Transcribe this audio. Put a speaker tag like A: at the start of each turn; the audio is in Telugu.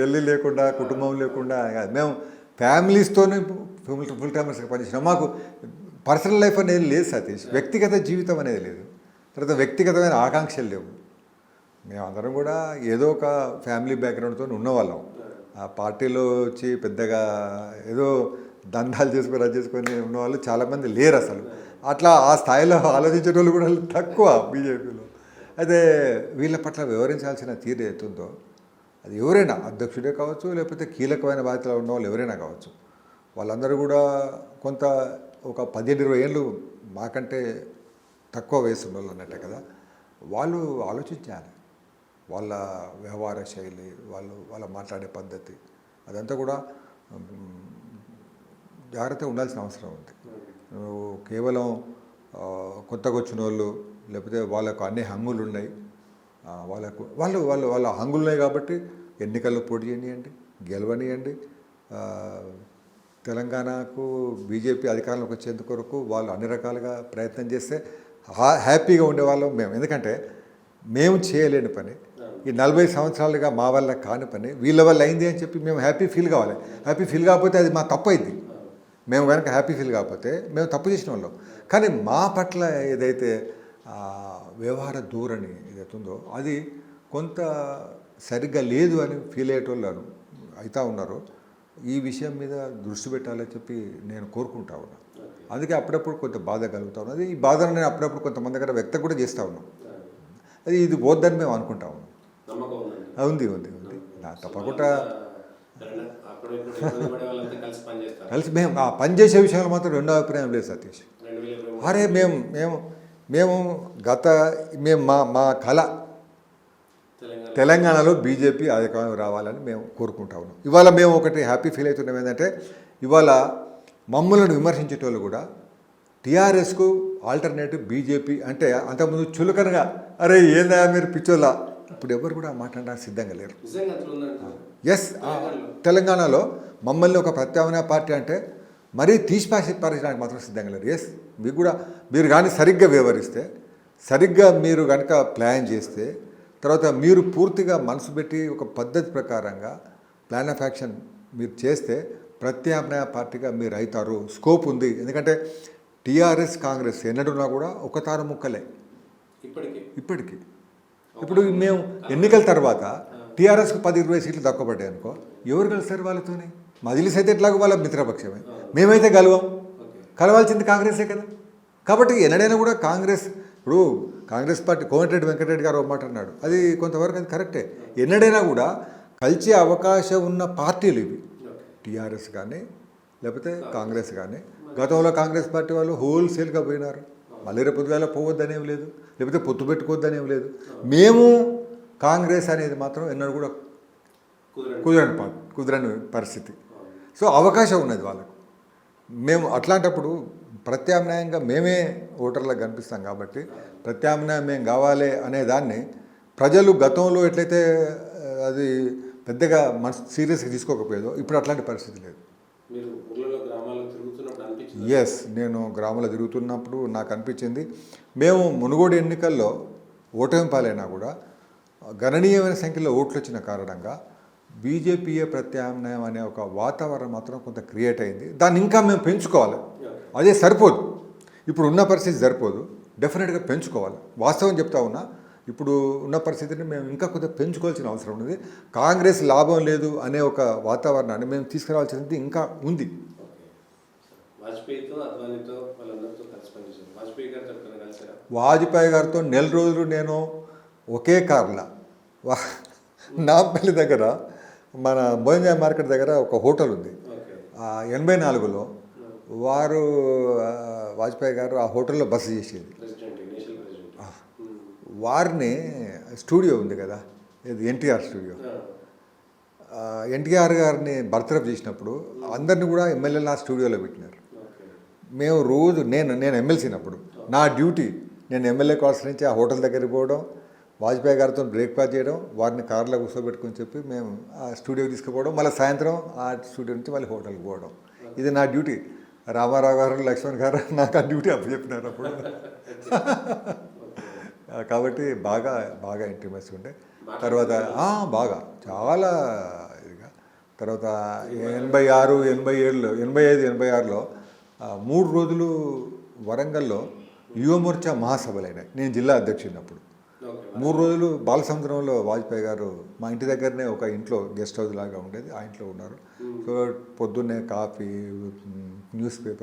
A: పెళ్ళి లేకుండా కుటుంబం లేకుండా మేము ఫ్యామిలీస్తోనే ఫుల్ టైమర్స్గా పనిచేసినాం. మాకు పర్సనల్ లైఫ్ అనేది లేదు సతీష్, వ్యక్తిగత జీవితం అనేది లేదు, తర్వాత వ్యక్తిగతమైన ఆకాంక్షలు లేవు. మేమందరం కూడా ఏదో ఒక ఫ్యామిలీ బ్యాక్గ్రౌండ్తో ఉన్నవాళ్ళం. ఆ పార్టీలో వచ్చి పెద్దగా ఏదో దందాలు చేసుకొని అది చేసుకొని ఉన్నవాళ్ళు చాలామంది లేరు అసలు. అట్లా ఆ స్థాయిలో ఆలోచించేటోళ్ళు కూడా తక్కువ బీజేపీలో. అయితే వీళ్ళ పట్ల వివరించాల్సిన తీరు అవుతుందో అది ఎవరైనా అధ్యక్షుడే కావచ్చు, లేకపోతే కీలకమైన బాధ్యతలో ఉన్న వాళ్ళు ఎవరైనా కావచ్చు, వాళ్ళందరూ కూడా కొంత ఒక 17-20 ఏళ్ళు మాకంటే తక్కువ వయసు ఉన్న వాళ్ళు అన్నట్టే కదా, వాళ్ళు ఆలోచించాలి. వాళ్ళ వ్యవహార శైలి, వాళ్ళ మాట్లాడే పద్ధతి అదంతా కూడా జాగ్రత్తగా ఉండాల్సిన అవసరం ఉంది. నువ్వు కేవలం కొత్తగా వచ్చిన వాళ్ళు, లేకపోతే వాళ్ళకు అన్ని హంగులు ఉన్నాయి, వాళ్ళ హంగులు ఉన్నాయి కాబట్టి ఎన్నికల్లో పోటీ చేయనియండి, గెలవనియండి. తెలంగాణకు బీజేపీ అధికారంలోకి వచ్చేందుకు కొరకు వాళ్ళు అన్ని రకాలుగా ప్రయత్నం చేస్తే హ్యాపీగా ఉండేవాళ్ళం మేము. ఎందుకంటే మేము చేయలేని పని, ఈ 40 సంవత్సరాలుగా మా వల్ల కాని పని వీళ్ళ వల్ల అయింది అని చెప్పి మేము హ్యాపీ ఫీల్ కావాలి. హ్యాపీ ఫీల్ కాకపోతే అది మా తప్పు అయింది. మేము కనుక హ్యాపీ ఫీల్ కాకపోతే మేము తప్పు చేసిన వాళ్ళం. కానీ మా పట్ల ఏదైతే వ్యవహార ధోరణి ఏదైతుందో అది కొంత సరిగ్గా లేదు అని ఫీల్ అయ్యేటోళ్ళు అవుతా ఉన్నారు. ఈ విషయం మీద దృష్టి పెట్టాలని చెప్పి నేను కోరుకుంటా ఉన్నాను. అందుకే అప్పుడప్పుడు కొంత బాధ కలుగుతా ఉన్నది. ఈ బాధను నేను అప్పుడప్పుడు కొంతమంది దగ్గర వ్యక్తం కూడా చేస్తూ ఉన్నాం. అది ఇది పోద్దని మేము అనుకుంటా ఉన్నాం. ఉంది తప్పకుండా కలిసి మేము ఆ పనిచేసే విషయంలో మాత్రం రెండో అభిప్రాయం లేదు సతీష్. అరే మేము మా కళ తెలంగాణలో బీజేపీ అధికారం రావాలని మేము కోరుకుంటా ఉన్నాం. ఇవాళ మేము ఒకటి హ్యాపీ ఫీల్ అవుతున్నాం ఏంటంటే, ఇవాళ మమ్మల్ని విమర్శించేటోళ్ళు కూడా టీఆర్ఎస్కు ఆల్టర్నేటివ్ బీజేపీ అంటే అంతకుముందు చులకనగా అరే ఏందా మీరు పిచ్చోళ్ళ, ఇప్పుడు ఎవరు కూడా మాట్లాడడానికి సిద్ధంగా లేరు. ఎస్, తెలంగాణలో మమ్మల్ని ఒక ప్రత్యామ్నాయ పార్టీ అంటే మరీ తీసిపారేయడానికి మాత్రం సిద్ధంగా లేరు. ఎస్, మీకు కూడా మీరు కానీ సరిగ్గా వ్యవహరిస్తే, సరిగ్గా మీరు కనుక ప్లాన్ చేస్తే, తర్వాత మీరు పూర్తిగా మనసు పెట్టి ఒక పద్ధతి ప్రకారంగా ప్లాన్ ఆఫ్ యాక్షన్ మీరు చేస్తే ప్రత్యామ్నాయ పార్టీగా మీరు అవుతారు. స్కోప్ ఉంది. ఎందుకంటే టీఆర్ఎస్ కాంగ్రెస్ ఎన్నడున్నా కూడా ఒక తాను ముక్కలే ఇప్పటికీ. ఇప్పుడు మేము ఎన్నికల తర్వాత టీఆర్ఎస్కు 10-20 సీట్లు తక్కువ పడ్డాయి అనుకో, ఎవరు కలుస్తారు వాళ్ళతోని? మజిలీస్ అయితే ఎట్లాగో వాళ్ళ మిత్రపక్షమే, మేమైతే కలవాల్సింది కాంగ్రెసే కదా. కాబట్టి ఎన్నడైనా కూడా ఇప్పుడు కాంగ్రెస్ పార్టీ కోమటిరెడ్డి వెంకటరెడ్డి గారు ఒక మాట అన్నాడు, అది కొంతవరకు అది కరెక్టే. ఎన్నడైనా కూడా కలిసే అవకాశం ఉన్న పార్టీలు ఇవి, టీఆర్ఎస్ కానీ లేకపోతే కాంగ్రెస్ కానీ. గతంలో కాంగ్రెస్ పార్టీ వాళ్ళు హోల్సేల్గా పోయినారు. మళ్ళీ రేపు పొద్దుగాల పోవద్దనేం లేదు, లేకపోతే పొత్తు పెట్టుకోవద్దనేం లేదు. మేము కాంగ్రెస్ అనేది మాత్రం ఎన్నడూ కూడా కుదరని పరిస్థితి. సో అవకాశం ఉన్నది వాళ్ళకు. మేము అట్లాంటప్పుడు ప్రత్యామ్నాయంగా మేమే ఓటర్లకు కనిపిస్తాం కాబట్టి ప్రత్యామ్నాయం మేము కావాలి అనే దాన్ని ప్రజలు గతంలో ఎట్లయితే అది పెద్దగా సీరియస్గా తీసుకోకపోయేదో ఇప్పుడు అట్లాంటి పరిస్థితి లేదు. ఎస్, నేను గ్రామాల్లో తిరుగుతున్నప్పుడు నాకు అనిపించింది, మేము మునుగోడు ఎన్నికల్లో ఓటమి పాలైనా కూడా గణనీయమైన సంఖ్యలో ఓట్లు వచ్చిన కారణంగా బీజేపీయే ప్రత్యామ్నాయం అనే ఒక వాతావరణం మాత్రం కొంత క్రియేట్ అయింది. దాన్ని ఇంకా మేము పెంచుకోవాలి. అదే సరిపోదు, ఇప్పుడు ఉన్న పరిస్థితి సరిపోదు, డెఫినెట్గా పెంచుకోవాలి. వాస్తవం చెప్తా ఉన్నా, ఇప్పుడు ఉన్న పరిస్థితిని మేము ఇంకా కొంత పెంచుకోవాల్సిన అవసరం ఉంది. కాంగ్రెస్ లాభం లేదు అనే ఒక వాతావరణాన్ని మేము తీసుకురావాల్సింది ఇంకా ఉంది. వాజ్పేయి గారితో 4 రోజులు నేను ఒకే కార్లా నాంపల్లి దగ్గర మన భోజన మార్కెట్ దగ్గర ఒక హోటల్ ఉంది. 84లో వాజ్పేయి గారు ఆ హోటల్లో బస చేసేది. వారిని స్టూడియో ఉంది కదా, ఇది ఎన్టీఆర్ స్టూడియో. ఎన్టీఆర్ గారిని బర్త్రఫ్ చేసినప్పుడు అందరినీ కూడా ఎమ్మెల్యేలు ఆ స్టూడియోలో పెట్టినారు. మేము రోజు నేను ఎమ్మెల్సీనప్పుడు నా డ్యూటీ, నేను ఎమ్మెల్యే క్వార్టర్స్ నుంచి ఆ హోటల్ దగ్గరికి పోవడం, వాజ్పేయి గారితో బ్రేక్ఫాస్ట్ చేయడం, వారిని కార్లో కూర్చోబెట్టుకొని చెప్పి మేము ఆ స్టూడియోకి తీసుకుపోవడం, మళ్ళీ సాయంత్రం ఆ స్టూడియో నుంచి మళ్ళీ హోటల్కి పోవడం. ఇది నా డ్యూటీ. రామారావు గారు, లక్ష్మణ్ గారు నాకు ఆ డ్యూటీ అప్పచెప్పినారు అప్పుడు. కాబట్టి బాగా ఇంటిమేసి ఉండే. తర్వాత బాగా చాలా తర్వాత 86, 87లో 85, 86లో 3 రోజులు వరంగల్లో యువమోర్చా మహాసభలు అయినాయి. నేను జిల్లా అధ్యక్షుడినప్పుడు 3 రోజులు బాలసముద్రంలో వాజ్పేయి గారు మా ఇంటి దగ్గరనే ఒక ఇంట్లో గెస్ట్ హౌస్ లాగా ఉండేది, ఆ ఇంట్లో ఉన్నారు. సో పొద్దున్నే కాఫీ, న్యూస్ పేపర్